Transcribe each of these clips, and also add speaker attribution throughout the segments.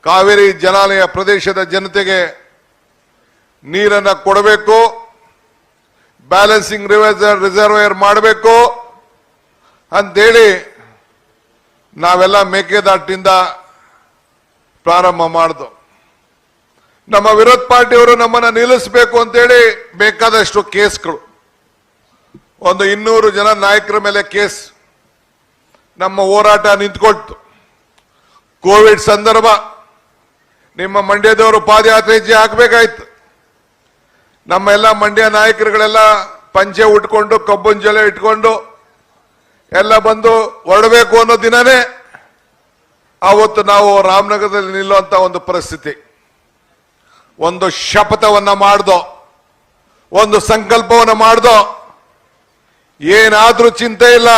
Speaker 1: ಕಾವೇರಿ ಜಲಾನಯ ಪ್ರದೇಶದ ಜನತೆಗೆ ನೀರನ್ನು ಕೊಡಬೇಕು, ಬ್ಯಾಲೆನ್ಸಿಂಗ್ ರಿಸರ್ವೇಯರ್ ಮಾಡಬೇಕು ಅಂತೇಳಿ ನಾವೆಲ್ಲ ಮೇಕೆದಾಟಿನಿಂದ ಪ್ರಾರಂಭ ಮಾಡಿದ್ವು. ನಮ್ಮ ವಿರೋಧ ಪಾರ್ಟಿಯವರು ನಮ್ಮನ್ನು ನಿಲ್ಲಿಸಬೇಕು ಅಂತೇಳಿ ಬೇಕಾದಷ್ಟು ಕೇಸ್ಗಳು, ಒಂದು 200 ಜನ ನಾಯಕರ ಮೇಲೆ ಕೇಸ್. ನಮ್ಮ ಹೋರಾಟ ನಿಂತ್ಕೊಳ್ತು. ಕೋವಿಡ್ ಸಂದರ್ಭ ನಿಮ್ಮ ಮಂಡ್ಯದವರು ಪಾದಯಾತ್ರೆ ಹೆಜ್ಜೆ ಹಾಕಬೇಕಾಯ್ತು. ನಮ್ಮ ಎಲ್ಲ ಮಂಡ್ಯ ನಾಯಕರುಗಳೆಲ್ಲ ಪಂಚೆ ಉಟ್ಕೊಂಡು ಕಬ್ಬನ್ ಜಲೆ ಇಟ್ಕೊಂಡು ಎಲ್ಲ ಬಂದು ಹೊರಡಬೇಕು ಅನ್ನೋ ದಿನನೇ ಆವತ್ತು ನಾವು ರಾಮನಗರದಲ್ಲಿ ನಿಲ್ಲುವಂತ ಒಂದು ಪರಿಸ್ಥಿತಿ. ಒಂದು ಶಪಥವನ್ನ ಮಾಡ್ದೋ, ಒಂದು ಸಂಕಲ್ಪವನ್ನ ಮಾಡ್ದೋ, ಏನಾದ್ರೂ ಚಿಂತೆ ಇಲ್ಲ,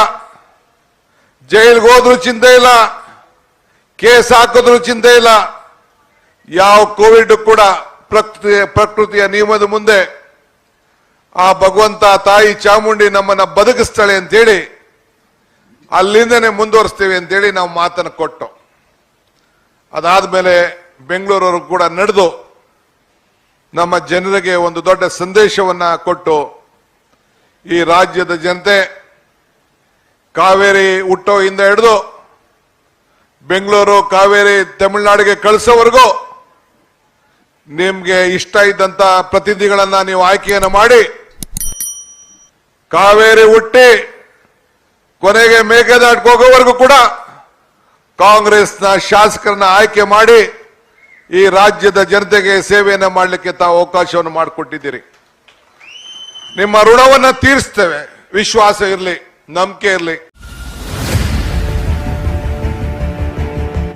Speaker 1: ಜೈಲ್ಗೆ ಹೋದ್ರೂ ಚಿಂತೆ ಇಲ್ಲ, ಕೇಸ್ ಹಾಕಿದ್ರೂ ಚಿಂತೆ ಇಲ್ಲ, ಯಾವ ಕೋವಿಡ್ ಕೂಡ ಪ್ರಕೃತಿಯ ನಿಯಮದ ಮುಂದೆ ಆ ಭಗವಂತ ತಾಯಿ ಚಾಮುಂಡಿ ನಮ್ಮನ್ನ ಬದುಕಿಸ್ತಾಳೆ ಅಂತೇಳಿ ಅಲ್ಲಿಂದನೇ ಮುಂದುವರಿಸ್ತೀವಿ ಅಂತೇಳಿ ನಾವು ಮಾತನ್ನು ಕೊಟ್ಟು, ಅದಾದ್ಮೇಲೆ ಬೆಂಗಳೂರವರು ಕೂಡ ನಡೆದು ನಮ್ಮ ಜನರಿಗೆ ಒಂದು ದೊಡ್ಡ ಸಂದೇಶವನ್ನ ಕೊಟ್ಟು, ಈ ರಾಜ್ಯದ ಜನತೆ ಕಾವೇರಿ ಹುಟ್ಟೋ ಇಂದ ಹಿಡಿದು ಬೆಂಗಳೂರು ಕಾವೇರಿ ತಮಿಳುನಾಡಿಗೆ ಕಳಿಸೋವರೆಗೂ ನಿಮ್ಗೆ ಇಷ್ಟ ಇದ್ದಂತ ಪ್ರತಿನಿಧಿಗಳನ್ನ ನೀವು ಆಯ್ಕೆಯನ್ನು ಮಾಡಿ, ಕಾವೇರಿ ಹುಟ್ಟಿ ಕೊನೆಗೆ ಮೇಕೆದಾಟಿಗೆ ಹೋಗೋವರೆಗೂ ಕೂಡ ಕಾಂಗ್ರೆಸ್ನ ಶಾಸಕರನ್ನ ಆಯ್ಕೆ ಮಾಡಿ ಈ ರಾಜ್ಯದ ಜನತೆಗೆ ಸೇವೆಯನ್ನು ಮಾಡಲಿಕ್ಕೆ ತಾವು ಅವಕಾಶವನ್ನು ಮಾಡಿಕೊಟ್ಟಿದ್ದೀರಿ. ನಿಮ್ಮ ಋಣವನ್ನು ತೀರಿಸ್ತೇವೆ, ವಿಶ್ವಾಸ ಇರಲಿ, ನಂಬಿಕೆ ಇರಲಿ.